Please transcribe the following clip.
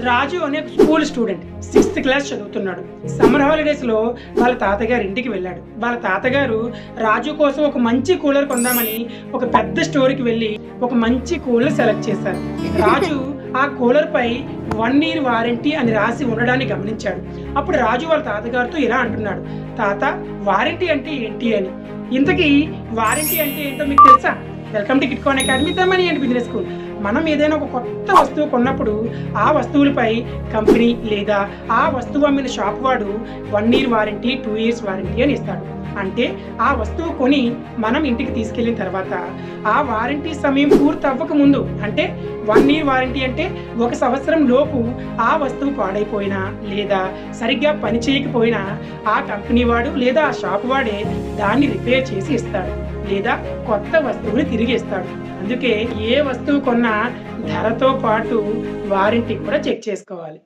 రాజు అనే ఒక school student sixth class చదువుతున్నాడు. సమ్మర్ హాలిడేస్లో వాళ్ళ తాతగారి ఇంటికి వెళ్ళాడు. వాళ్ళ తాతగారు రాజు కోసం ఒక మంచి కూలర్ కొందామని ఒక పెద్ద స్టోర్కి వెళ్ళి ఒక మంచి కూలర్ సెలెక్ట్ చేశారు. రాజు ఆ కూలర్ పై 1 year వారంటీ అని రాసి ఉండడాన్ని గమనించాడు. అప్పుడు రాజు వాళ్ళ తాతగారితో ఇలా అంటున్నాడు, తాత, వారంటీ అంటే ఏంటి అని. ఇంతకీ వారంటీ అంటే ఏంటో మీకు తెలుసా? వెల్కమ్ టు కిట్కాన్ academy, the money and business school. మనం ఏదైనా ఒక కొత్త వస్తువు కొన్నప్పుడు ఆ వస్తువులపై కంపెనీ లేదా ఆ వస్తువు అమ్మిన షాప్ వాడు 1 year వారంటీ, 2 years వారంటీ అని ఇస్తాడు. అంటే ఆ వస్తువు కొని మనం ఇంటికి తీసుకెళ్ళిన తర్వాత ఆ వారంటీ సమయం పూర్తి అవ్వక ముందు, అంటే 1 year వారంటీ అంటే 1 సంవత్సరం లోపు ఆ వస్తువు పాడైపోయినా లేదా సరిగ్గా పని చేయకపోయినా ఆ కంపెనీ వాడు లేదా ఆ షాప్ వాడే దాన్ని రిపేర్ చేసి ఇస్తాడు లేదా కొత్త వస్తువుని తిరిగి ఇస్తాడు. అందుకే ఏ వస్తువు కొన్నా ధరతో పాటు వారంటీ కూడా చెక్ చేసుకోవాలి.